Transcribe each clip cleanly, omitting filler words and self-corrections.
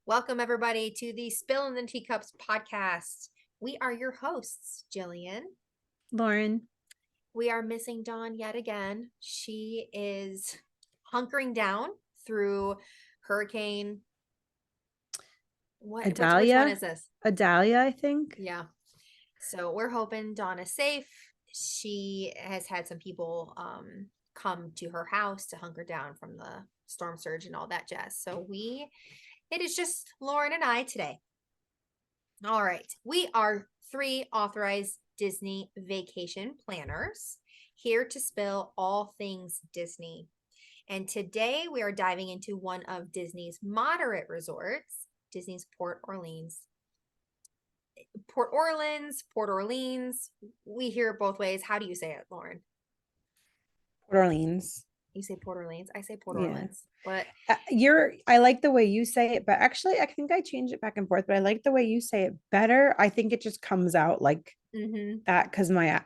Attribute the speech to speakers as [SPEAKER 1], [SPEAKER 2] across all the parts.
[SPEAKER 1] Welcome, everybody, to the Spillin the Teacups podcast. We are your hosts, Jillian.
[SPEAKER 2] Lauren.
[SPEAKER 1] We are missing Dawn yet again. She is hunkering down through Hurricane. Which one is this?
[SPEAKER 2] Adalia, I think.
[SPEAKER 1] Yeah. So we're hoping Dawn is safe. She has had some people come to her house to hunker down from the storm surge and all that jazz. So it is just Lauren and I today. All right. We are 3 authorized Disney vacation planners here to spill all things Disney. And today we are diving into one of Disney's moderate resorts, Disney's Port Orleans. Port Orleans. We hear it both ways. How do you say it, Lauren?
[SPEAKER 2] Port Orleans.
[SPEAKER 1] You say Port Orleans. I say Port Orleans. But
[SPEAKER 2] I like the way you say it, but actually I think I change it back and forth, but I like the way you say it better. I think it just comes out like that because my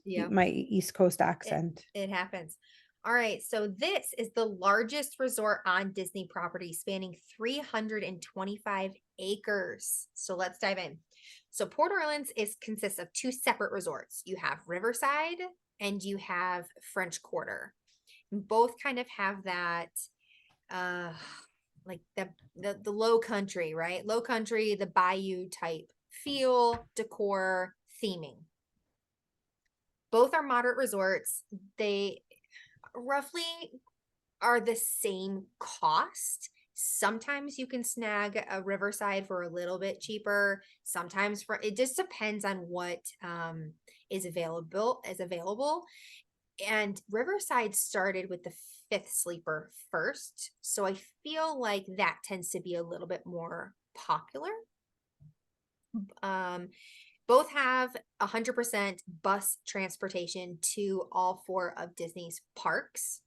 [SPEAKER 2] East Coast accent.
[SPEAKER 1] It happens. All right, so this is the largest resort on Disney property, spanning 325 acres. So let's dive in. So Port Orleans consists of 2 separate resorts. You have Riverside and you have French Quarter. Both kind of have that like the low country, right? Low country, the bayou type feel, decor, theming. Both are moderate resorts. They roughly are the same cost. Sometimes you can snag a Riverside for a little bit cheaper. Sometimes it just depends on what is available. And Riverside started with the 5th sleeper first. So I feel like that tends to be a little bit more popular. Both have 100% bus transportation to all 4 of Disney's parks.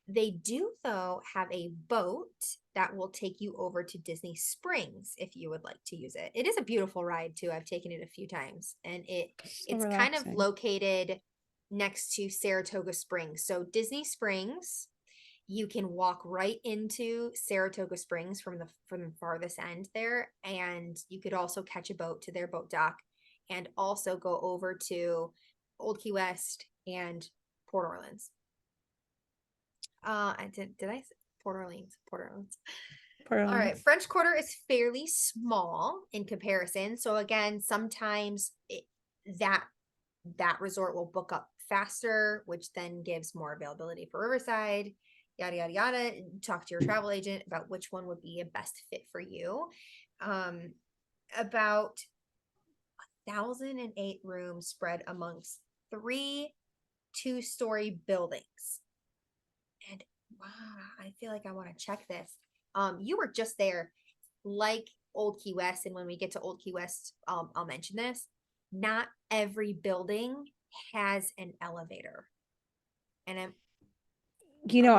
[SPEAKER 1] They do, though, have a boat that will take you over to Disney Springs if you would like to use it. It is a beautiful ride, too. I've taken it a few times, and it's kind of located next to Saratoga Springs. So Disney Springs, you can walk right into Saratoga Springs from the farthest end there, and you could also catch a boat to their boat dock and also go over to Old Key West and Port Orleans. Did I say Port Orleans? Port Orleans. All right. French Quarter is fairly small in comparison. So again, sometimes that resort will book up faster, which then gives more availability for Riverside, yada, yada, yada. Talk to your travel agent about which one would be a best fit for you. About 1,008 rooms spread amongst 3 2-story buildings. And wow, I feel like I want to check this. You were just there, like Old Key West, and when we get to Old Key West, I'll mention this. Not every building has an elevator, and
[SPEAKER 2] I'm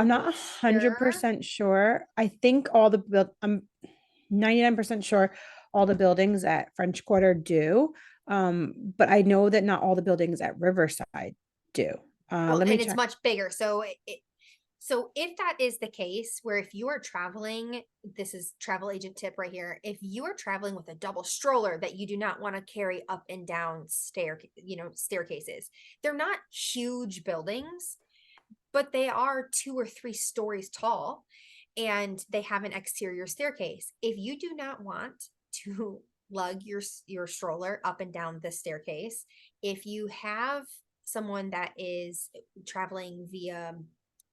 [SPEAKER 2] not 100% sure. I think I'm 99% sure all the buildings at French Quarter do, but I know that not all the buildings at Riverside do.
[SPEAKER 1] Let me check. It's much bigger, so So if that is the case, where if you are traveling, this is travel agent tip right here. If you are traveling with a double stroller that you do not want to carry up and down staircases, they're not huge buildings, but they are 2 or 3 stories tall, and they have an exterior staircase. If you do not want to lug your stroller up and down the staircase, if you have someone that is traveling via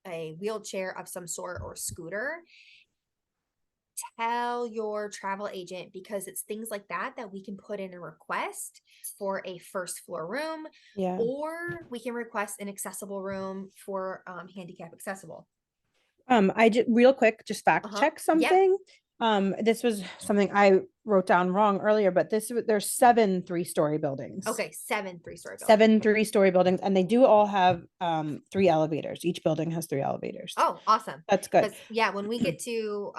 [SPEAKER 1] a wheelchair of some sort or scooter, tell your travel agent, because it's things like that we can put in a request for a 1st floor room, or we can request an accessible room for handicap accessible.
[SPEAKER 2] I just real quick, just fact check something. This was something I wrote down wrong earlier, but there's 7 3-story buildings.
[SPEAKER 1] Okay, 7 3-story buildings.
[SPEAKER 2] 7 3-story buildings, and they do all have 3 elevators. Each building has 3 elevators.
[SPEAKER 1] Oh, awesome.
[SPEAKER 2] That's good.
[SPEAKER 1] Yeah, when we get to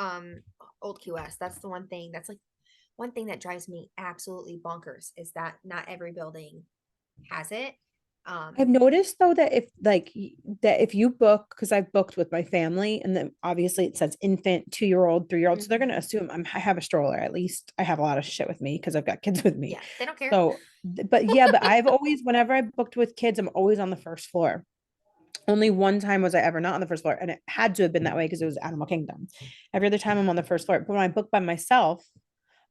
[SPEAKER 1] Old Key West, that's the one thing that drives me absolutely bonkers, is that not every building has it.
[SPEAKER 2] I've
[SPEAKER 1] Um,
[SPEAKER 2] noticed though that if you book, because I've booked with my family, and then obviously it says infant, 2-year old, 3-year old, so they're gonna
[SPEAKER 1] mhm.
[SPEAKER 2] assume I have a stroller. At least I have a lot of shit with me because I've got kids with me.
[SPEAKER 1] Yeah, they don't care.
[SPEAKER 2] So, but yeah, but I've always, whenever I booked with kids, I'm always on the first floor. Only one time was I ever not on the first floor, and it had to have been that way because it was Animal Kingdom. Every other time I'm on the first floor, but when I book by myself,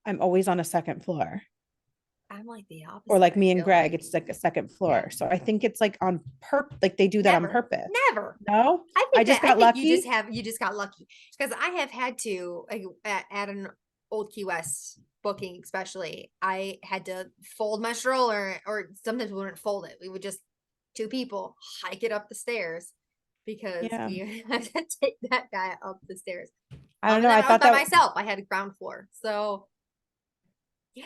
[SPEAKER 2] I'm always on a second floor.
[SPEAKER 1] I'm like the
[SPEAKER 2] Or
[SPEAKER 1] opposite,
[SPEAKER 2] like
[SPEAKER 1] I
[SPEAKER 2] me and
[SPEAKER 1] feel
[SPEAKER 2] Greg,
[SPEAKER 1] like.
[SPEAKER 2] it's like a second
[SPEAKER 1] Yeah.
[SPEAKER 2] floor. So I think it's like on like they do that on
[SPEAKER 1] Never.
[SPEAKER 2] purpose.
[SPEAKER 1] Never.
[SPEAKER 2] No, I just
[SPEAKER 1] I
[SPEAKER 2] got
[SPEAKER 1] think you just
[SPEAKER 2] lucky.
[SPEAKER 1] have you just got lucky because I have had to like at an old Key West booking, especially. I had to fold my stroller, or sometimes we wouldn't fold it. We would just two people hike it up the stairs because
[SPEAKER 2] Yeah.
[SPEAKER 1] we had to take that guy up the stairs.
[SPEAKER 2] I don't
[SPEAKER 1] And
[SPEAKER 2] know.
[SPEAKER 1] then
[SPEAKER 2] I
[SPEAKER 1] I was
[SPEAKER 2] thought
[SPEAKER 1] by
[SPEAKER 2] that,
[SPEAKER 1] myself. I had a ground floor, so yeah,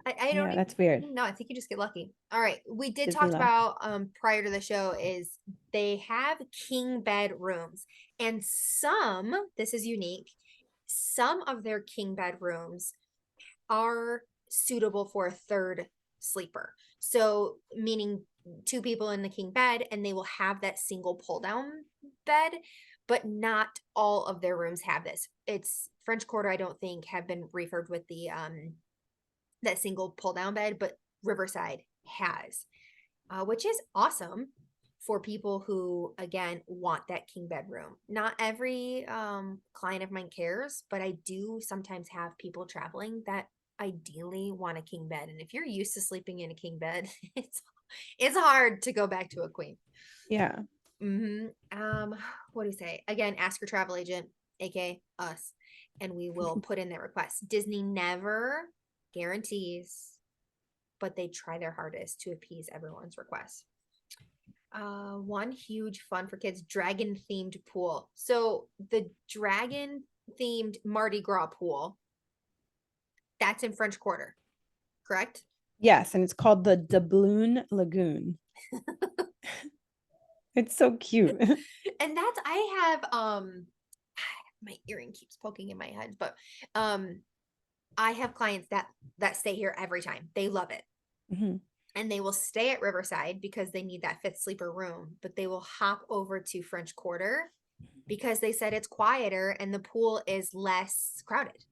[SPEAKER 1] I don't
[SPEAKER 2] yeah,
[SPEAKER 1] even
[SPEAKER 2] that's weird.
[SPEAKER 1] no, I think you just get lucky. All right. We did
[SPEAKER 2] Disney
[SPEAKER 1] talk
[SPEAKER 2] luck.
[SPEAKER 1] about prior to the show is they have king bed rooms, and this is unique, some of their king bed rooms are suitable for a third sleeper. So meaning two people in the king bed, and they will have that single pull down bed, but not all of their rooms have this. It's French Quarter, I don't think, have been refurbed with the that single pull down bed, but Riverside has, which is awesome for people who again want that king bedroom. Not every client of mine cares, but I do sometimes have people traveling that ideally want a king bed. And if you're used to sleeping in a king bed, it's hard to go back to a queen.
[SPEAKER 2] Yeah.
[SPEAKER 1] What do you say? Again, ask your travel agent, aka us, and we will put in their request. Disney never guarantees, but they try their hardest to appease everyone's requests. One huge fun for kids, dragon themed pool. So the dragon themed Mardi Gras pool, that's in French Quarter, correct?
[SPEAKER 2] Yes, and it's called the Doubloon Lagoon. It's so cute.
[SPEAKER 1] And that's I have my earring keeps poking in my head, but um I have clients that stay here every time. They love it.
[SPEAKER 2] Mhm.
[SPEAKER 1] And they will stay at Riverside because they need that fifth sleeper room, but they will hop over to French Quarter because they said it's quieter and the pool is less crowded.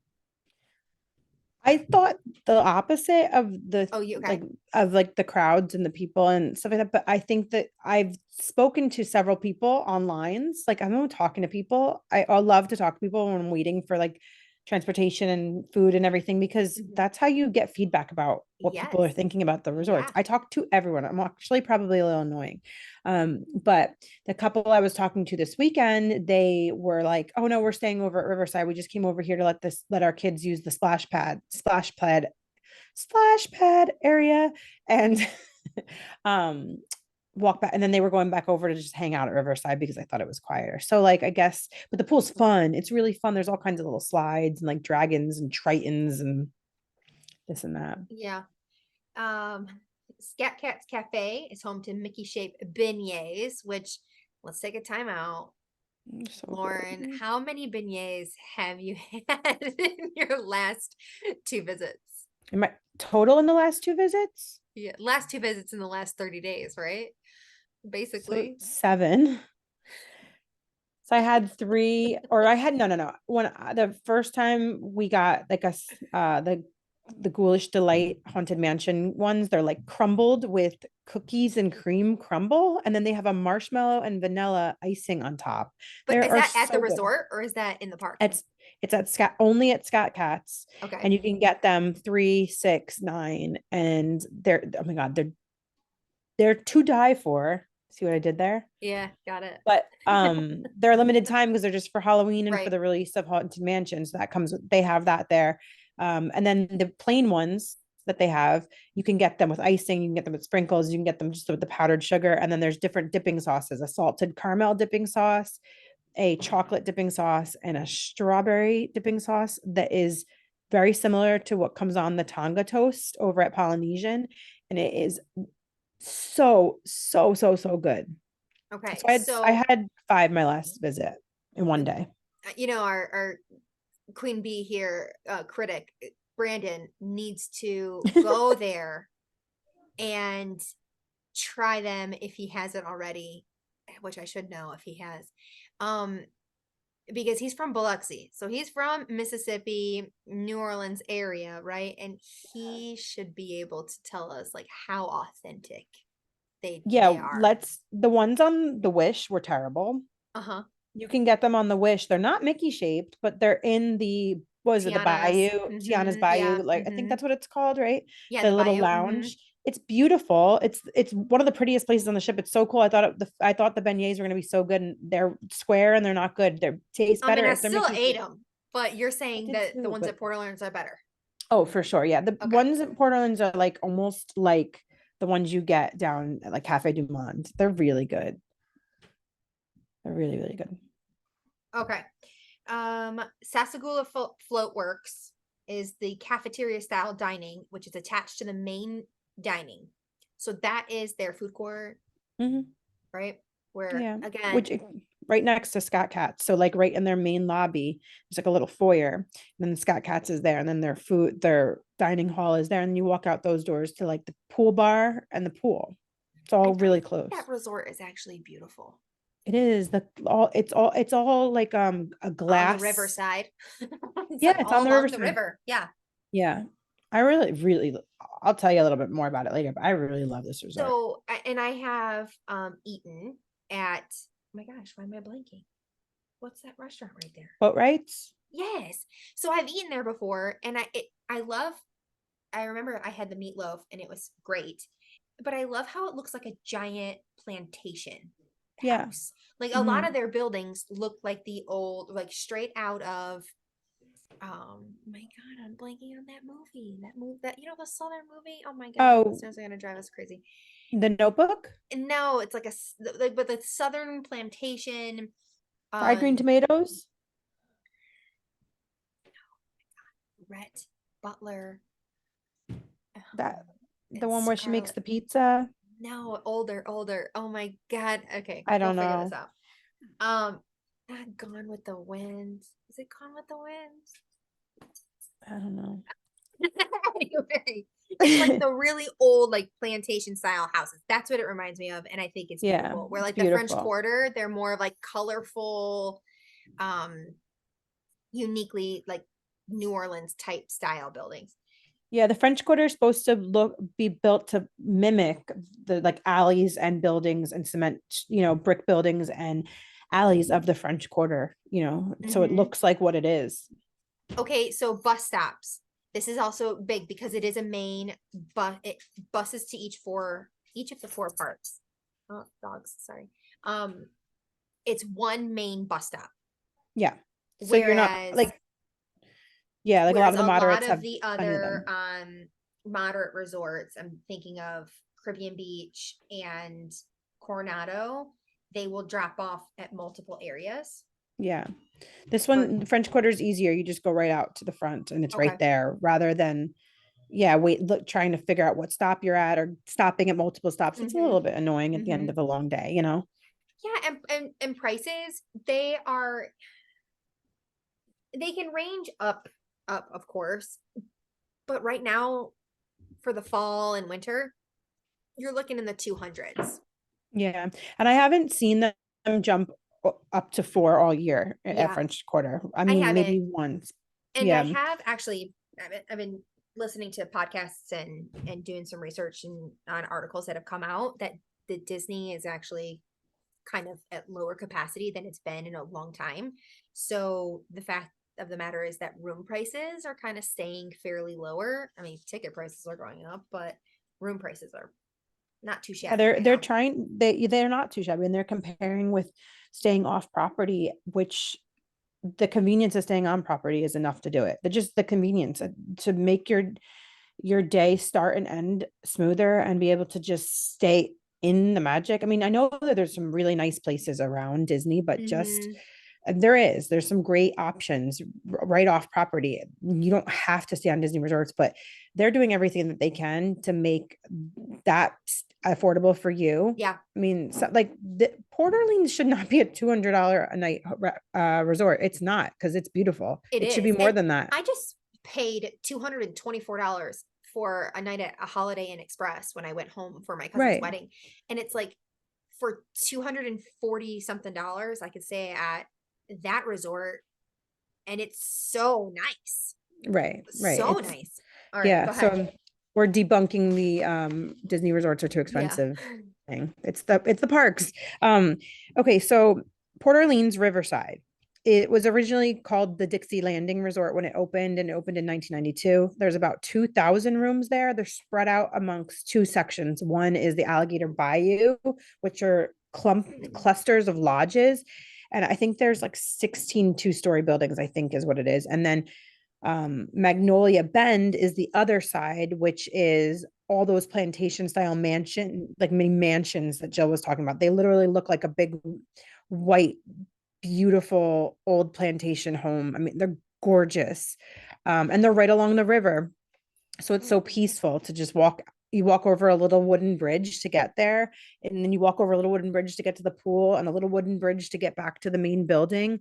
[SPEAKER 2] I thought the opposite of
[SPEAKER 1] Oh, you okay?
[SPEAKER 2] like the crowds and the people and stuff like that. But I think that I've spoken to several people online. Like I'm talking to people. I love to talk to people when I'm waiting for like transportation and food and everything because
[SPEAKER 1] Mhm.
[SPEAKER 2] that's how you get feedback about what people are
[SPEAKER 1] Yes.
[SPEAKER 2] thinking about the resorts.
[SPEAKER 1] Yeah.
[SPEAKER 2] I talk to everyone. I'm actually probably a little annoying. But the couple I was talking to this weekend, they were like, "Oh no, we're staying over at Riverside. We just came over here to let our kids use the splash pad area and um walk back." And then they were going back over to just hang out at Riverside because I thought it was quieter. So like I guess, but the pool's fun. It's really fun. There's all kinds of little slides and like dragons and tritons and this and that.
[SPEAKER 1] Yeah. Um, Scat Cat's Cafe is home to Mickey shaped beignets, which let's take a time out.
[SPEAKER 2] So
[SPEAKER 1] Lauren,
[SPEAKER 2] good.
[SPEAKER 1] how many beignets have you had in your last two visits?
[SPEAKER 2] Am I total in the last 2 visits?
[SPEAKER 1] Yeah, last two visits in the last 30 days, right?
[SPEAKER 2] So
[SPEAKER 1] Basically.
[SPEAKER 2] 7. So I had 3, or I had no. When the first time we got like the Ghoulish Delight Haunted Mansion ones, they're like crumbled with cookies and cream crumble, and then they have a marshmallow and vanilla icing on top. They
[SPEAKER 1] But is
[SPEAKER 2] are
[SPEAKER 1] that at the
[SPEAKER 2] so good.
[SPEAKER 1] resort or is that in the park?
[SPEAKER 2] It's it's at Scott, only at Scott Cats,
[SPEAKER 1] Okay.
[SPEAKER 2] and you can get them 3, 6, 9, and they're, oh my god, they're to die for. See what I did there?
[SPEAKER 1] Yeah, got it.
[SPEAKER 2] But they're a limited time because they're just for Halloween and for
[SPEAKER 1] Right.
[SPEAKER 2] the release of Haunted Mansion. So that comes they have that there. And then the plain ones that they have, you can get them with icing, you can get them with sprinkles, you can get them just with the powdered sugar. And then there's different dipping sauces, a salted caramel dipping sauce, a chocolate dipping sauce, and a strawberry dipping sauce that is very similar to what comes on the Tonga toast over at Polynesian. And it is so good. So
[SPEAKER 1] Okay.
[SPEAKER 2] I
[SPEAKER 1] So,
[SPEAKER 2] had 5 my last visit in one day.
[SPEAKER 1] our queen bee here, critic Brandon needs to go there and try them if he hasn't already, which I should know if he has. Um, because he's from Biloxi. So he's from Mississippi, New Orleans area, right? And he should be able to tell us like how authentic
[SPEAKER 2] Yeah,
[SPEAKER 1] they are.
[SPEAKER 2] let's the ones on the Wish were terrible.
[SPEAKER 1] Uh-huh.
[SPEAKER 2] You can get them on the Wish. They're not Mickey shaped, but they're in the was it the
[SPEAKER 1] Tiana's.
[SPEAKER 2] Bayou, Tiana's
[SPEAKER 1] Mm-hmm.
[SPEAKER 2] Bayou,
[SPEAKER 1] Yeah.
[SPEAKER 2] like I think
[SPEAKER 1] Mm-hmm.
[SPEAKER 2] that's what it's called, right?
[SPEAKER 1] Yeah,
[SPEAKER 2] The
[SPEAKER 1] the
[SPEAKER 2] little
[SPEAKER 1] bayou. Mm-hmm.
[SPEAKER 2] lounge. It's beautiful. It's one of the prettiest places on the ship. It's so cool. I thought the beignets were gonna be so good, and they're square and they're not good. They taste
[SPEAKER 1] I mean,
[SPEAKER 2] better
[SPEAKER 1] I
[SPEAKER 2] if they're
[SPEAKER 1] still
[SPEAKER 2] Mickey
[SPEAKER 1] ate
[SPEAKER 2] shaped.
[SPEAKER 1] them, but you're
[SPEAKER 2] I
[SPEAKER 1] saying
[SPEAKER 2] did
[SPEAKER 1] that the
[SPEAKER 2] too,
[SPEAKER 1] ones
[SPEAKER 2] but
[SPEAKER 1] at Port Orleans are better.
[SPEAKER 2] oh, for sure. Yeah. The
[SPEAKER 1] Okay.
[SPEAKER 2] ones in Port Orleans are like almost like the ones you get down at like Cafe Du Monde. They're really good. They're really, really good.
[SPEAKER 1] Okay. Sasagula Float Works is the cafeteria style dining, which is attached to the main dining. So that is their food court,
[SPEAKER 2] Hmm.
[SPEAKER 1] right? Where
[SPEAKER 2] Yeah.
[SPEAKER 1] again,
[SPEAKER 2] Right next to Scott Cats. So like right in their main lobby, there's like a little foyer. And then the Scott Cats is there. And then their dining hall is there. And you walk out those doors to like the pool bar and the pool. It's all
[SPEAKER 1] and I
[SPEAKER 2] really
[SPEAKER 1] think that
[SPEAKER 2] close.
[SPEAKER 1] resort is actually beautiful
[SPEAKER 2] It is it's all like a
[SPEAKER 1] on the
[SPEAKER 2] glass.
[SPEAKER 1] riverside. It's
[SPEAKER 2] Yeah,
[SPEAKER 1] like
[SPEAKER 2] it's
[SPEAKER 1] all
[SPEAKER 2] on the
[SPEAKER 1] along the
[SPEAKER 2] riverside.
[SPEAKER 1] river. Yeah.
[SPEAKER 2] Yeah. I really, really, I'll tell you a little bit more about it later, but I really love this resort.
[SPEAKER 1] So, and I have eaten at, oh my gosh, why am I blanking? What's that restaurant right there?
[SPEAKER 2] Boat rights?
[SPEAKER 1] Yes. So I've eaten there before, and I love. I remember I had the meatloaf, and it was great. But I love how it looks like a giant plantation
[SPEAKER 2] Yeah.
[SPEAKER 1] house. Like a lot
[SPEAKER 2] Hmm.
[SPEAKER 1] of their buildings look like the old, like straight out of. My God, I'm blanking on that movie. That the Southern movie. Oh my God, our
[SPEAKER 2] Oh,
[SPEAKER 1] listeners are gonna drive us crazy.
[SPEAKER 2] the Notebook?
[SPEAKER 1] And no, it's like like but the Southern plantation.
[SPEAKER 2] Fried green
[SPEAKER 1] Um,
[SPEAKER 2] tomatoes?
[SPEAKER 1] Rhett Butler.
[SPEAKER 2] That the
[SPEAKER 1] And
[SPEAKER 2] one where she makes
[SPEAKER 1] Scarlett.
[SPEAKER 2] the pizza?
[SPEAKER 1] No, older. Oh my God. Okay,
[SPEAKER 2] I
[SPEAKER 1] we'll
[SPEAKER 2] don't
[SPEAKER 1] figure this
[SPEAKER 2] know.
[SPEAKER 1] out. Not Gone with the Wind. Is it Gone with the Wind?
[SPEAKER 2] I don't know.
[SPEAKER 1] Anyway, it's like the really old, like plantation style houses. That's what it reminds me of, and I think it's
[SPEAKER 2] Yeah,
[SPEAKER 1] beautiful. Where
[SPEAKER 2] it's
[SPEAKER 1] like the French
[SPEAKER 2] beautiful.
[SPEAKER 1] Quarter, they're more of like colorful, um, uniquely like New Orleans type style buildings.
[SPEAKER 2] Yeah, the French Quarter is supposed to be built to mimic the like alleys and buildings and cement, brick buildings and alleys of the French Quarter, so it
[SPEAKER 1] Mm-hmm.
[SPEAKER 2] looks like what it is.
[SPEAKER 1] Okay, so bus stops. This is also big because it is a main buses to each of the four parts. Oh, dogs, sorry. Um, it's one main bus stop.
[SPEAKER 2] Yeah. So you're not
[SPEAKER 1] Whereas
[SPEAKER 2] like, yeah, like a lot
[SPEAKER 1] whereas
[SPEAKER 2] of the
[SPEAKER 1] a lot
[SPEAKER 2] moderates
[SPEAKER 1] of
[SPEAKER 2] have
[SPEAKER 1] the
[SPEAKER 2] plenty of
[SPEAKER 1] other
[SPEAKER 2] them.
[SPEAKER 1] moderate resorts, I'm thinking of Caribbean Beach and Coronado, they will drop off at multiple areas
[SPEAKER 2] Yeah. This
[SPEAKER 1] for
[SPEAKER 2] one, the French Quarter is easier. You just go right out to the front and it's right
[SPEAKER 1] okay.
[SPEAKER 2] there rather than, yeah, wait, look, trying to figure out what stop you're at or stopping at multiple stops. It's a
[SPEAKER 1] Mm-hmm.
[SPEAKER 2] little bit annoying at the end
[SPEAKER 1] Mm-hmm.
[SPEAKER 2] of a long day.
[SPEAKER 1] Yeah, and prices, they can range up of course, but right now for the fall and winter, you're looking in the 200s.
[SPEAKER 2] Yeah. And I haven't seen them jump up to 4 all year at
[SPEAKER 1] Yeah,
[SPEAKER 2] French Quarter. I
[SPEAKER 1] I
[SPEAKER 2] mean,
[SPEAKER 1] haven't.
[SPEAKER 2] maybe once.
[SPEAKER 1] And I
[SPEAKER 2] Yeah.
[SPEAKER 1] have actually I've been listening to podcasts and doing some research and on articles that have come out that the Disney is actually kind of at lower capacity than it's been in a long time. So the fact of the matter is that room prices are kind of staying fairly lower. I mean, ticket prices are going up, but room prices are not too
[SPEAKER 2] Yeah,
[SPEAKER 1] shabby
[SPEAKER 2] they're
[SPEAKER 1] right
[SPEAKER 2] they're
[SPEAKER 1] now.
[SPEAKER 2] trying they're not too shabby and they're comparing with staying off property, which the convenience of staying on property is enough to do it. But just the convenience to make your day start and end smoother and be able to just stay in the magic. I mean, I know that there's some really nice places around Disney, but just
[SPEAKER 1] Mm-hmm.
[SPEAKER 2] there's some great options right off property. You don't have to stay on Disney resorts, but they're doing everything that they can to make that affordable for you.
[SPEAKER 1] Yeah,
[SPEAKER 2] I mean, so, like the Port Orleans should not be a $200 a night resort. It's not because it's beautiful.
[SPEAKER 1] it
[SPEAKER 2] It should be
[SPEAKER 1] is.
[SPEAKER 2] more
[SPEAKER 1] And
[SPEAKER 2] than that.
[SPEAKER 1] I just paid $224 for a night at a Holiday Inn Express when I went home for my cousin's
[SPEAKER 2] Right.
[SPEAKER 1] wedding. And it's like for 240 something dollars, I could stay at that resort and it's so nice.
[SPEAKER 2] Right. Right.
[SPEAKER 1] So
[SPEAKER 2] It's
[SPEAKER 1] nice. All right,
[SPEAKER 2] yeah.
[SPEAKER 1] go ahead.
[SPEAKER 2] So we're debunking the Disney resorts are too
[SPEAKER 1] Yeah.
[SPEAKER 2] expensive thing. It's the parks. Okay, so Port Orleans Riverside. It was originally called the Dixie Landing Resort when it opened, and it opened in 1992. There's about 2,000 rooms there. They're spread out amongst two sections. One is the Alligator Bayou, which are clusters of lodges. And I think there's like 16 two-story buildings, I think is what it is. And then Magnolia Bend is the other side, which is all those plantation style mansion, like mini mansions that Jill was talking about. They literally look like a big white, beautiful old plantation home. I mean, they're gorgeous. And they're right along the river. So it's so peaceful to just walk. You walk over a little wooden bridge to get there, and then you walk over a little wooden bridge to get to the pool, and a little wooden bridge to get back to the main building.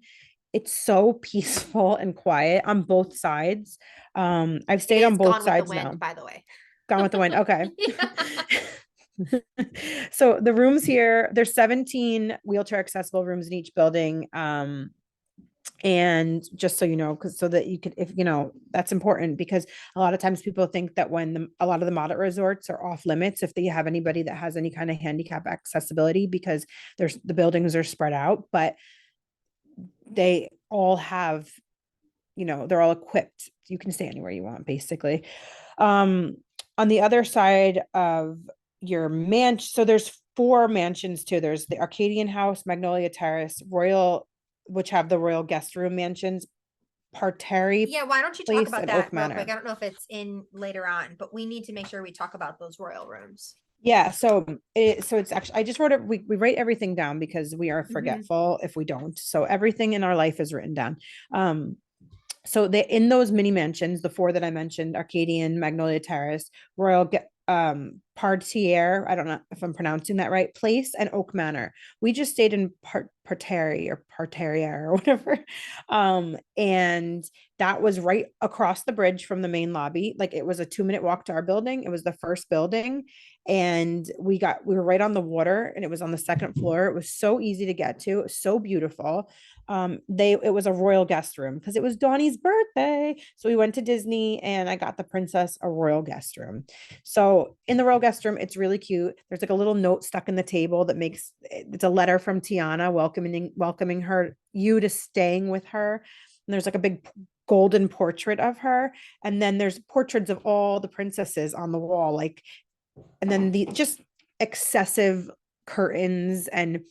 [SPEAKER 2] It's so peaceful and quiet on both sides. I've
[SPEAKER 1] It
[SPEAKER 2] stayed on
[SPEAKER 1] is
[SPEAKER 2] both
[SPEAKER 1] Gone with the
[SPEAKER 2] sides
[SPEAKER 1] Wind,
[SPEAKER 2] now.
[SPEAKER 1] by the way.
[SPEAKER 2] Gone with the Wind. Okay.
[SPEAKER 1] Yeah.
[SPEAKER 2] So the rooms here, there's 17 wheelchair accessible rooms in each building. And just so you know, because so that you could, if you know, that's important because a lot of times people think that when a lot of the moderate resorts are off limits if they have anybody that has any kind of handicap accessibility because the buildings are spread out, but they all have, they're all equipped. You can stay anywhere you want, basically. Um, on the other side of your mansion, so there's four mansions too. There's the Arcadian House, Magnolia Terrace, Royal, which have the Royal Guest Room mansions, Parterre
[SPEAKER 1] Yeah, why don't you talk
[SPEAKER 2] Place,
[SPEAKER 1] about
[SPEAKER 2] and
[SPEAKER 1] that
[SPEAKER 2] Oak
[SPEAKER 1] real quick?
[SPEAKER 2] Manor.
[SPEAKER 1] I don't know if it's in later on, but we need to make sure we talk about those royal rooms.
[SPEAKER 2] Yeah, so it's actually I just wrote it. We write everything down because we are
[SPEAKER 1] Hmm.
[SPEAKER 2] forgetful if we don't. So everything in our life is written down. So they in those mini mansions, the four that I mentioned, Arcadian, Magnolia Terrace, Royal Parterre, I don't know if I'm pronouncing that right, Place, and Oak Manor. We just stayed in Parterre or whatever. And that was right across the bridge from the main lobby. Like it was a 2-minute walk to our building. It was the first building. And we were right on the water and it was on the second floor. It was so easy to get to. It was so beautiful. It was a royal guest room because it was Donnie's birthday. So we went to Disney and I got the princess a royal guest room. So in the royal guest room, it's really cute. There's like a little note stuck in the table that makes it's a letter from Tiana welcoming you to staying with her. And there's like a big golden portrait of her. And then there's portraits of all the princesses on the wall, like, and then the just excessive curtains and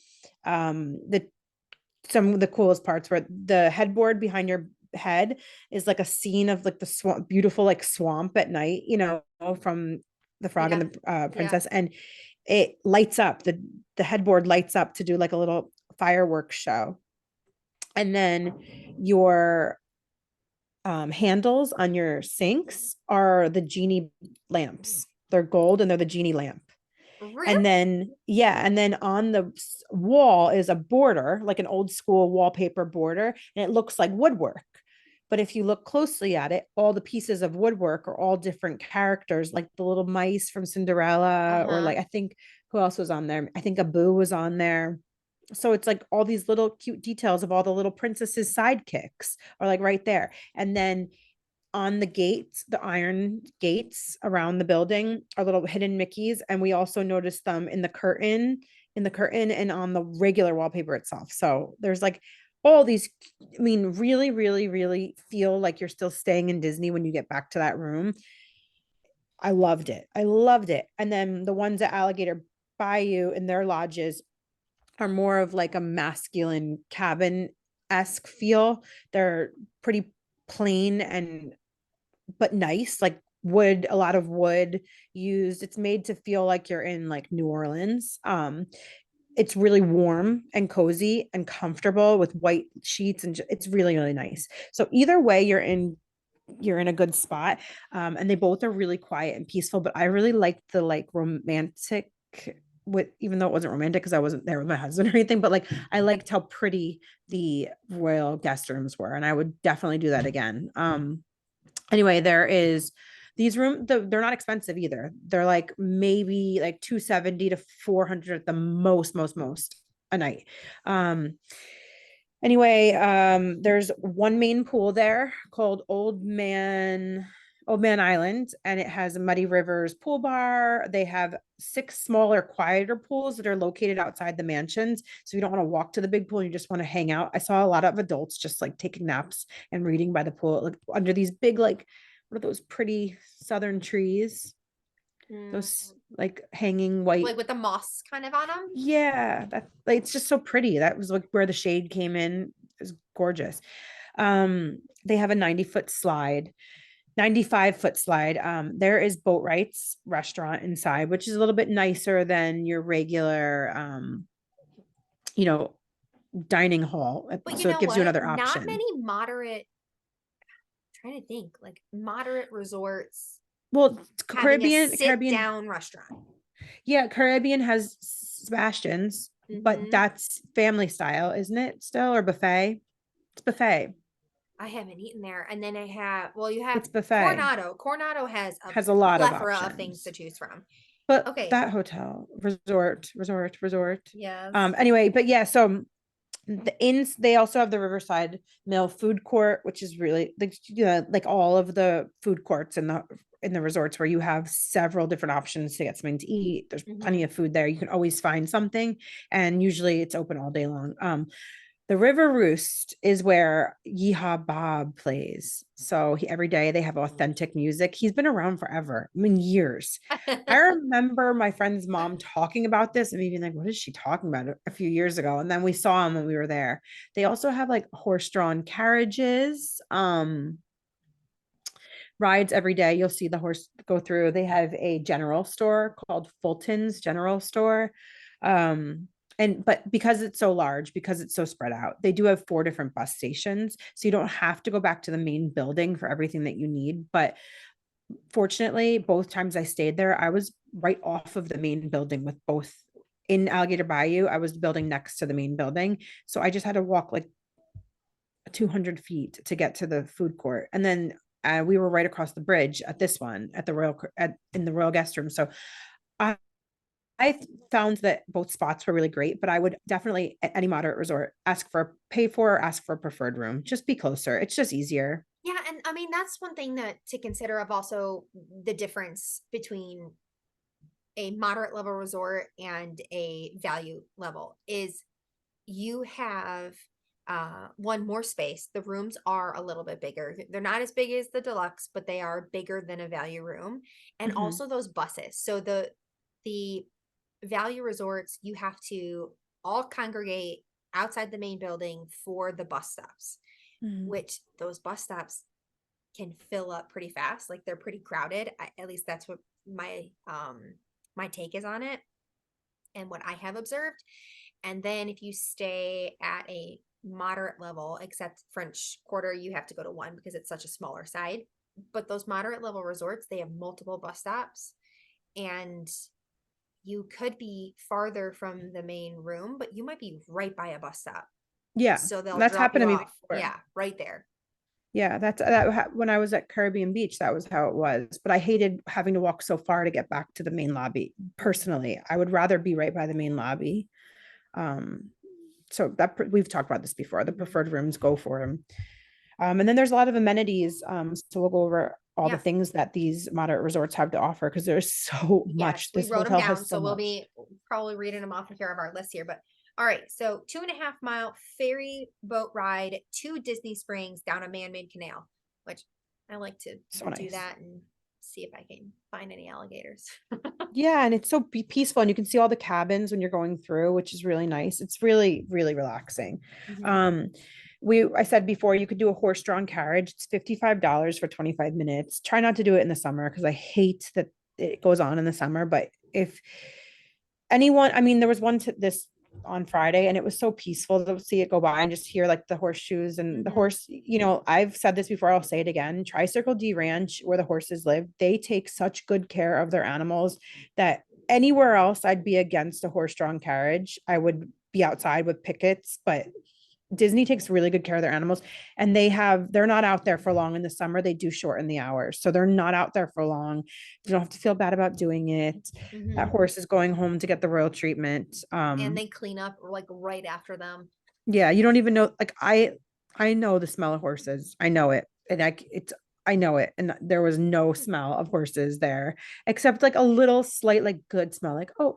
[SPEAKER 2] the some of the coolest parts where the headboard behind your head is like a scene of like the swamp, beautiful like swamp at night, from the Frog and
[SPEAKER 1] Yeah.
[SPEAKER 2] the
[SPEAKER 1] Yeah.
[SPEAKER 2] Princess, and it lights up. The headboard lights up to do like a little fireworks show, and then your handles on your sinks are the genie lamps. They're gold and they're the genie lamp.
[SPEAKER 1] Really?
[SPEAKER 2] And then, yeah, and then on the wall is a border, like an old school wallpaper border, and it looks like woodwork. But if you look closely at it, all the pieces of woodwork are all different characters, like the little mice from Cinderella, or
[SPEAKER 1] Uh-huh.
[SPEAKER 2] like I think who else was on there? I think Abu was on there. So it's like all these little cute details of all the little princesses' sidekicks are like right there. And then on the gates, the iron gates around the building are little hidden Mickeys. And we also noticed them in the curtain and on the regular wallpaper itself. So there's like all these, I mean, really, really, really feel like you're still staying in Disney when you get back to that room. I loved it. I loved it. And then the ones at Alligator Bayou in their lodges are more of like a masculine cabin-esque feel. They're pretty plain and but nice, like wood, a lot of wood used. It's made to feel like you're in like New Orleans. It's really warm and cozy and comfortable with white sheets and it's really, really nice. So either way, you're in a good spot. And they both are really quiet and peaceful, but I really liked the like romantic with even though it wasn't romantic because I wasn't there with my husband or anything, but like I liked how pretty the royal guest rooms were and I would definitely do that again. Anyway, there is they're not expensive either. They're like maybe like 270 to 400 at the most a night. Um, Anyway, there's one main pool there called Old Man Island, and it has a Muddy Rivers pool bar. They have 6 smaller, quieter pools that are located outside the mansions. So you don't want to walk to the big pool, you just want to hang out. I saw a lot of adults just like taking naps and reading by the pool, like under these big, like, what are those pretty southern trees?
[SPEAKER 1] Mm,
[SPEAKER 2] Those like hanging white.
[SPEAKER 1] like with the moss kind of on them.
[SPEAKER 2] Yeah, that like it's just so pretty. That was like where the shade came in. It was gorgeous. They have a 90-foot slide, 95-foot slide. There is Boat Rights restaurant inside, which is a little bit nicer than your regular you know, dining hall.
[SPEAKER 1] But you
[SPEAKER 2] So it
[SPEAKER 1] know
[SPEAKER 2] gives you
[SPEAKER 1] what?
[SPEAKER 2] another
[SPEAKER 1] Not
[SPEAKER 2] option.
[SPEAKER 1] many moderate, trying to think, like moderate resorts
[SPEAKER 2] Well,
[SPEAKER 1] having a sit
[SPEAKER 2] Caribbean,
[SPEAKER 1] down restaurant.
[SPEAKER 2] yeah, Caribbean has Sebastian's, but
[SPEAKER 1] Hmm.
[SPEAKER 2] that's family style, isn't it? Still, or buffet? It's buffet.
[SPEAKER 1] I haven't eaten there. And then I have, well, you have
[SPEAKER 2] It's buffet.
[SPEAKER 1] Coronado. Coronado has a
[SPEAKER 2] Has a lot of
[SPEAKER 1] plethora of things to
[SPEAKER 2] options.
[SPEAKER 1] choose from.
[SPEAKER 2] But
[SPEAKER 1] Okay.
[SPEAKER 2] that hotel, resort.
[SPEAKER 1] Yes.
[SPEAKER 2] Anyway, but yeah, so the inns, they also have the Riverside Mill food court, which is really like, like all of the food courts in the resorts where you have several different options to get something to eat. There's plenty
[SPEAKER 1] Hmm.
[SPEAKER 2] of food there. You can always find something, and usually it's open all day long. The River Roost is where Yeehaw Bob plays. So every day they have authentic music. He's been around forever, I mean, years. I remember my friend's mom talking about this and me being like, what is she talking about a few years ago? And then we saw him when we were there. They also have like horse-drawn carriages, rides every day. You'll see the horse go through. They have a general store called Fulton's General Store. Um, but because it's so large, because it's so spread out, they do have 4 different bus stations. So you don't have to go back to the main building for everything that you need. But fortunately, both times I stayed there, I was right off of the main building with both in Alligator Bayou. I was the building next to the main building. So I just had to walk like 200 feet to get to the food court. And then we were right across the bridge at this one at the in the Royal Guest Room. So I, I found that both spots were really great, but I would definitely at any moderate resort pay for or ask for a preferred room. Just be closer. It's just easier.
[SPEAKER 1] Yeah, and I mean that's one thing that to consider of also the difference between a moderate level resort and a value level is you have one more space. The rooms are a little bit bigger. They're not as big as the deluxe, but they are bigger than a value room. And
[SPEAKER 2] Mhm.
[SPEAKER 1] also those buses. So the value resorts, you have to all congregate outside the main building for the bus stops,
[SPEAKER 2] Mhm.
[SPEAKER 1] which those bus stops can fill up pretty fast. Like they're pretty crowded. At least that's what my take is on it and what I have observed. And then if you stay at a moderate level, except French Quarter, you have to go to one because it's such a smaller side. But those moderate level resorts, they have multiple bus stops and you could be farther from the main room, but you might be right by a bus stop.
[SPEAKER 2] Yeah,
[SPEAKER 1] So they'll
[SPEAKER 2] that's
[SPEAKER 1] drop
[SPEAKER 2] happened
[SPEAKER 1] you
[SPEAKER 2] to me
[SPEAKER 1] off.
[SPEAKER 2] before.
[SPEAKER 1] Yeah, right there.
[SPEAKER 2] Yeah, when I was at Caribbean Beach, that was how it was. But I hated having to walk so far to get back to the main lobby.
[SPEAKER 1] Mhm.
[SPEAKER 2] Personally, I would rather be right by the main lobby. Um, so we've talked about this before. The
[SPEAKER 1] Mhm.
[SPEAKER 2] preferred rooms go for them. And then there's a lot of amenities. So we'll go over all the
[SPEAKER 1] Yeah.
[SPEAKER 2] things that these moderate resorts have to offer because there's so
[SPEAKER 1] Yes,
[SPEAKER 2] much.
[SPEAKER 1] we
[SPEAKER 2] This
[SPEAKER 1] wrote them
[SPEAKER 2] hotel
[SPEAKER 1] down.
[SPEAKER 2] has
[SPEAKER 1] So
[SPEAKER 2] so
[SPEAKER 1] we'll
[SPEAKER 2] much.
[SPEAKER 1] be probably reading them off of here of our list here. But all right. So 2.5 mile ferry boat ride to Disney Springs down a man-made canal, which I like to
[SPEAKER 2] So
[SPEAKER 1] do
[SPEAKER 2] nice.
[SPEAKER 1] that and see if I can find any alligators.
[SPEAKER 2] Yeah, and it's so peaceful, and you can see all the cabins when you're going through, which is really nice. It's really, really relaxing.
[SPEAKER 1] Mhm.
[SPEAKER 2] Um, I said before you could do a horse-drawn carriage. It's $55 for 25 minutes. Try not to do it in the summer because I hate that it goes on in the summer. But if anyone, I mean, there was one to this on Friday and it was so peaceful to see it go by and just hear like the horseshoes and the
[SPEAKER 1] Mhm.
[SPEAKER 2] horse. I've said this before, I'll say it again. Tricycle D Ranch, where the horses live, they take such good care of their animals that anywhere else I'd be against a horse-drawn carriage. I would be outside with pickets, but Disney takes really good care of their animals, and they're not out there for long in the summer. They do shorten the hours. So they're not out there for long. You don't have to feel bad about doing it. That
[SPEAKER 1] Hmm.
[SPEAKER 2] horse is going home to get the royal treatment.
[SPEAKER 1] And they clean up like right after them.
[SPEAKER 2] Yeah, you don't even know, like I know the smell of horses. I know it. And I know it. And there was no smell of horses there except like a little slight like good smell. Like, oh,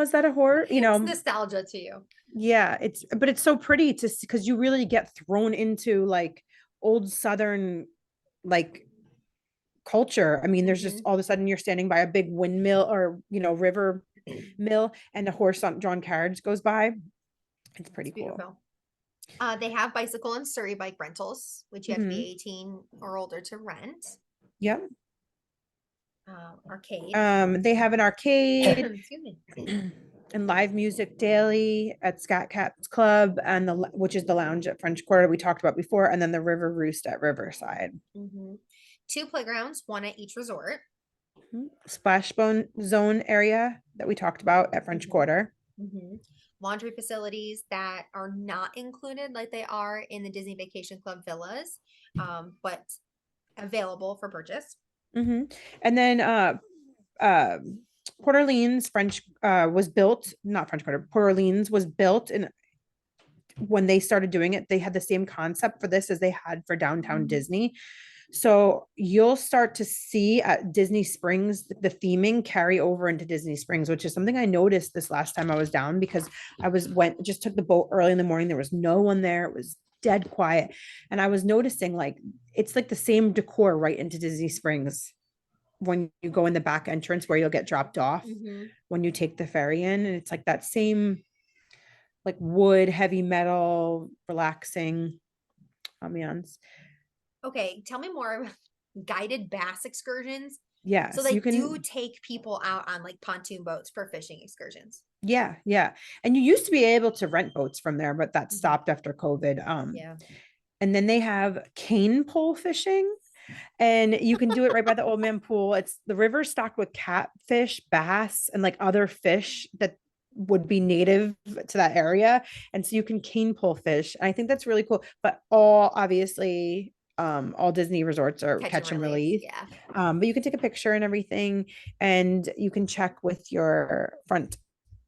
[SPEAKER 2] is that a horse?
[SPEAKER 1] It's nostalgia to you.
[SPEAKER 2] Yeah, but it's so pretty to see because you really get thrown into like old Southern like culture. I mean, there's just
[SPEAKER 1] Hmm.
[SPEAKER 2] all of a sudden you're standing by a big windmill or river mill and a horse on drawn carriage goes by. It's
[SPEAKER 1] It's
[SPEAKER 2] pretty cool.
[SPEAKER 1] beautiful. They have bicycle and Surrey bike rentals, which you have to be
[SPEAKER 2] Hmm.
[SPEAKER 1] 18 or older to rent.
[SPEAKER 2] Yep.
[SPEAKER 1] Arcade.
[SPEAKER 2] They have an arcade
[SPEAKER 1] Excuse me.
[SPEAKER 2] and live music daily at Scat Cats Club and which is the lounge at French Quarter we talked about before, and then the River Roost at Riverside.
[SPEAKER 1] Hmm. Two playgrounds, one at each resort.
[SPEAKER 2] Splash Bone Zone area that we talked about at French
[SPEAKER 1] Hmm.
[SPEAKER 2] Quarter.
[SPEAKER 1] Hmm. Laundry facilities that are not included like they are in the Disney Vacation Club villas, but available for purchase.
[SPEAKER 2] Hmm. And then uh, Port Orleans French was built, not French Quarter. Port Orleans was built, and when they started doing it, they had the same concept for this as they had for downtown Disney. So you'll start to see at Disney Springs the theming carry over into Disney Springs, which is something I noticed this last time I was down because just took the boat early in the morning. There was no one there. It was dead quiet. And I was noticing like it's like the same decor right into Disney Springs when you go in the back entrance where you'll get dropped off
[SPEAKER 1] Hmm.
[SPEAKER 2] when you take the ferry in. And it's like that same like wood, heavy metal, relaxing ambiance.
[SPEAKER 1] Okay, tell me more about guided bass excursions. So
[SPEAKER 2] Yes,
[SPEAKER 1] they
[SPEAKER 2] you
[SPEAKER 1] do
[SPEAKER 2] can.
[SPEAKER 1] take people out on like pontoon boats for fishing excursions.
[SPEAKER 2] Yeah, yeah. And you used to be able to rent boats from there, but that
[SPEAKER 1] Hmm.
[SPEAKER 2] stopped after COVID.
[SPEAKER 1] Yeah.
[SPEAKER 2] And then they have cane pole fishing, and you can do it right by the old man pool. It's the river stocked with catfish, bass, and like other fish that would be native to that area. And so you can cane pole fish. And I think that's really cool. But obviously all Disney resorts are
[SPEAKER 1] Catch and
[SPEAKER 2] catch and
[SPEAKER 1] release.
[SPEAKER 2] release.
[SPEAKER 1] Yeah.
[SPEAKER 2] But you can take a picture and everything, and you can check with your front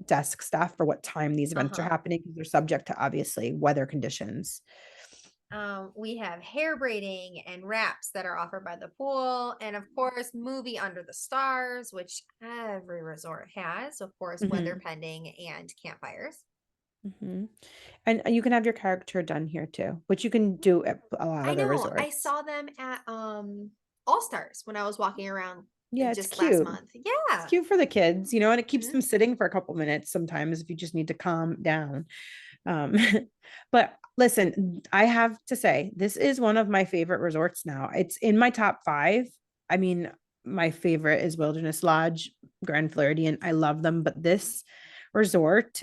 [SPEAKER 2] desk staff for what time these events are
[SPEAKER 1] Uh-huh.
[SPEAKER 2] happening because they're subject to obviously weather conditions.
[SPEAKER 1] We have hair braiding and wraps that are offered by the pool. And of course, movie Under the Stars, which every resort has, of course, weather
[SPEAKER 2] Mhm,
[SPEAKER 1] pending and campfires.
[SPEAKER 2] mhm. And you can have your caricature done here too, which you can do at a lot
[SPEAKER 1] I
[SPEAKER 2] of the
[SPEAKER 1] know. I
[SPEAKER 2] resorts.
[SPEAKER 1] saw them at All Stars when I was walking around
[SPEAKER 2] Yeah, it's
[SPEAKER 1] just last
[SPEAKER 2] cute.
[SPEAKER 1] month.
[SPEAKER 2] It's
[SPEAKER 1] Yeah.
[SPEAKER 2] cute for the kids, and it keeps
[SPEAKER 1] Hmm.
[SPEAKER 2] them sitting for a couple minutes sometimes if you just need to calm down. Um, but listen, I have to say, this is one of my favorite resorts now. It's in my top five. I mean, my favorite is Wilderness Lodge, Grand Floridian. I love them, but this resort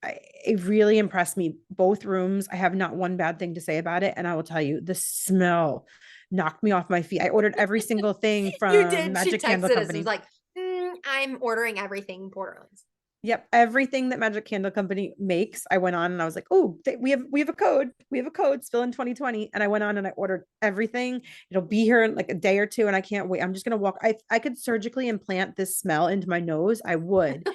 [SPEAKER 2] it really impressed me. Both rooms, I have not one bad thing to say about it. And I will tell you, the smell knocked me off my feet. I ordered every single thing
[SPEAKER 1] You
[SPEAKER 2] from
[SPEAKER 1] did. She
[SPEAKER 2] Magic Candle
[SPEAKER 1] texted us and was
[SPEAKER 2] Company.
[SPEAKER 1] like, I'm ordering everything Port Orleans.
[SPEAKER 2] Yep, everything that Magic Candle Company makes, I went on and I was like, "Oh, we have a code. We have a code, Spillin 2020." And I went on and I ordered everything. It'll be here in like a day or two, and I can't wait. I'm just gonna walk. I could surgically implant this smell into my nose. I would.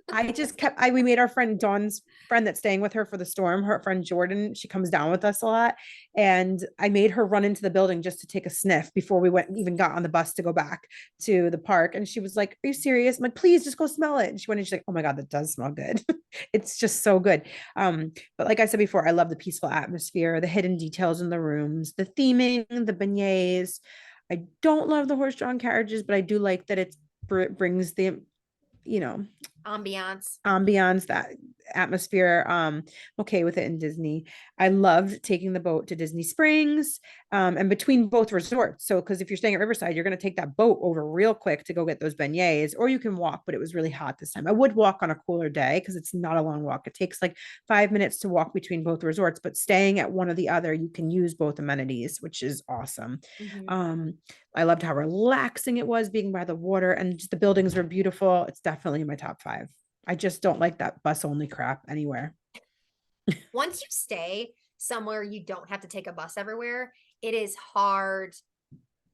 [SPEAKER 2] I just kept we made our friend Dawn's friend that's staying with her for the storm, her friend Jordan, she comes down with us a lot. And I made her run into the building just to take a sniff before we even got on the bus to go back to the park. And she was like, "Are you serious?" I'm like, "Please just go smell it." And she went and she's like, "Oh my God, that does smell good." It's just so good. But like I said before, I love the peaceful atmosphere, the hidden details in the rooms, the theming, the beignets. I don't love the horse-drawn carriages, but I do like that it brings the you know
[SPEAKER 1] Ambiance.
[SPEAKER 2] ambiance, that atmosphere. Okay with it in Disney. I loved taking the boat to Disney Springs, and between both resorts. So, because if you're staying at Riverside, you're going to take that boat over real quick to go get those beignets, or you can walk. But it was really hot this time. I would walk on a cooler day because it's not a long walk. It takes like 5 minutes to walk between both resorts. But staying at one or the other, you can use both amenities, which is awesome.
[SPEAKER 1] Hmm.
[SPEAKER 2] Um, I loved how relaxing it was being by the water, and just the buildings were beautiful. It's definitely in my top five. I just don't like that bus only crap anywhere.
[SPEAKER 1] Once you stay somewhere you don't have to take a bus everywhere, it is hard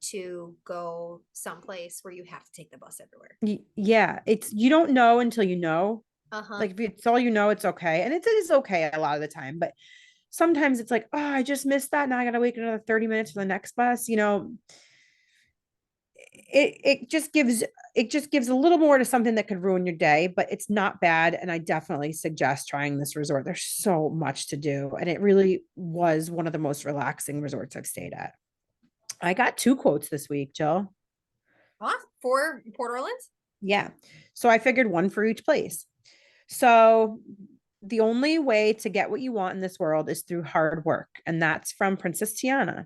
[SPEAKER 1] to go someplace where you have to take the bus everywhere.
[SPEAKER 2] Yeah, it's you don't know until you know.
[SPEAKER 1] Uh-huh.
[SPEAKER 2] Like if it's all you know, it's okay. And it is okay a lot of the time, but sometimes it's like, oh, I just missed that. Now I gotta wait another 30 minutes for the next bus. It just gives a little more to something that could ruin your day, but it's not bad. And I definitely suggest trying this resort. There's so much to do. And it really was one of the most relaxing resorts I've stayed at. I got 2 quotes this week, Jill.
[SPEAKER 1] For Port Orleans?
[SPEAKER 2] Yeah. So I figured one for each place. So the only way to get what you want in this world is through hard work. And that's from Princess Tiana.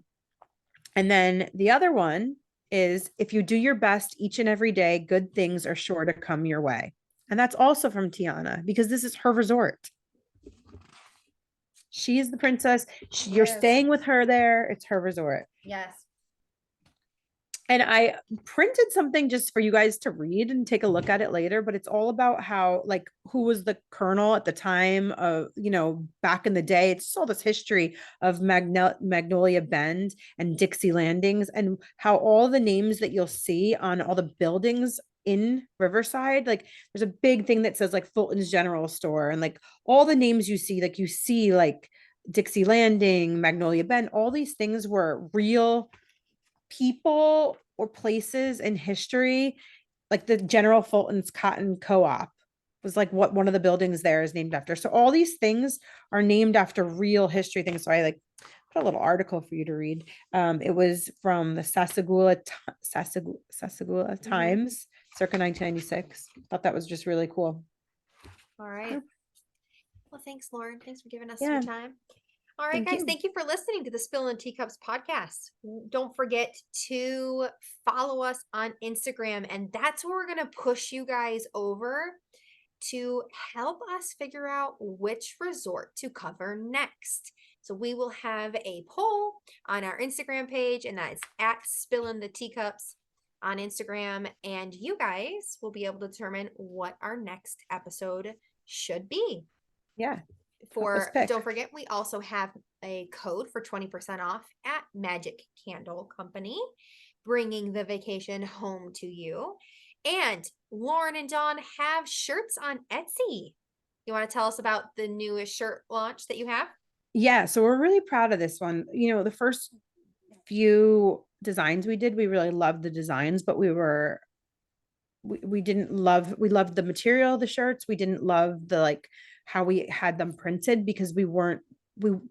[SPEAKER 2] And then the other one is if you do your best each and every day, good things are sure to come your way. And that's also from Tiana because this is her resort. She's the princess. You're
[SPEAKER 1] Yes.
[SPEAKER 2] staying with her there. It's her resort.
[SPEAKER 1] Yes.
[SPEAKER 2] And I printed something just for you guys to read and take a look at it later, but it's all about how, like, who was the colonel at the time of, back in the day. It's just all this history of Magnolia Bend and Dixie Landings and how all the names that you'll see on all the buildings in Riverside, like there's a big thing that says like Fulton's General Store and like all the names you see like Dixie Landing, Magnolia Bend, all these things were real people or places in history, like the General Fulton's Cotton Co-op was like what one of the buildings there is named after. So all these things are named after real history things. So I like put a little article for you to read. It was from the Sasagula Times, circa 1996. Thought that was just really cool.
[SPEAKER 1] All right. Well, thanks, Lauren. Thanks for giving us your
[SPEAKER 2] Yeah,
[SPEAKER 1] time. All right,
[SPEAKER 2] thank
[SPEAKER 1] guys,
[SPEAKER 2] you.
[SPEAKER 1] thank you for listening to the Spillin' Teacups podcast. Don't forget to follow us on Instagram, and that's where we're going to push you guys over to help us figure out which resort to cover next. So we will have a poll on our Instagram page, and that is at Spillin' the Teacups on Instagram, and you guys will be able to determine what our next episode should be.
[SPEAKER 2] Yeah, help us
[SPEAKER 1] Don't
[SPEAKER 2] pick.
[SPEAKER 1] forget, we also have a code for 20% off at Magic Candle Company, bringing the vacation home to you. And Lauren and Dawn have shirts on Etsy. You want to tell us about the newest shirt launch that you have?
[SPEAKER 2] Yeah, so we're really proud of this one. The first few designs we did, we really loved the designs, but we didn't love we loved the material of the shirts. We didn't love the like how we had them printed because we weren't it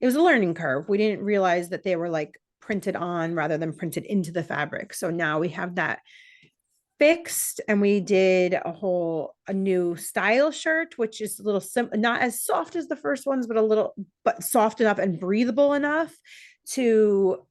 [SPEAKER 2] was a learning curve. We didn't realize that they were like printed on rather than printed into the fabric. So now we have that fixed and we did a new style shirt which is a little not as soft as the first ones but soft enough and breathable enough to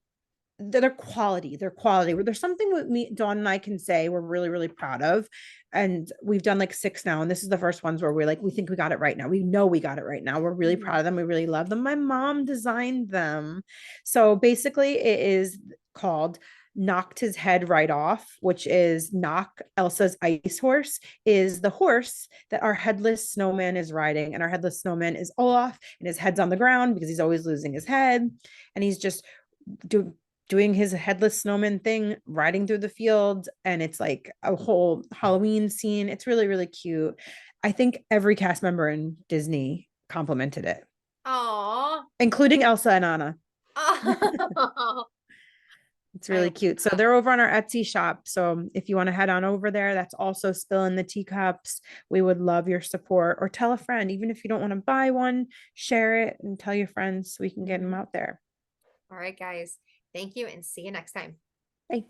[SPEAKER 2] their quality where there's something with me Dawn and I can say we're really really proud of, and we've done like 6 now and this is the first ones where we're like we think we got it right now, we know we got it right now, we're really proud of them, we really love them. My mom designed them. So basically it is called Knocked His Head Right Off, which is Knock, Elsa's ice horse, is the horse that our headless snowman is riding, and our headless snowman is Olaf and his head's on the ground because he's always losing his head, and he's just doing his headless snowman thing, riding through the field. And it's like a whole Halloween scene. It's really, really cute. I think every cast member in Disney complimented it,
[SPEAKER 1] Aw.
[SPEAKER 2] including Elsa and Anna.
[SPEAKER 1] Oh.
[SPEAKER 2] It's
[SPEAKER 1] I
[SPEAKER 2] really cute. So they're over on our Etsy shop. So if you want to head on over there, that's also Spillin' the Teacups. We would love your support, or tell a friend. Even if you don't want to buy one, share it and tell your friends so we can get them out there.
[SPEAKER 1] All right, guys. Thank you and see you next time.
[SPEAKER 2] Bye.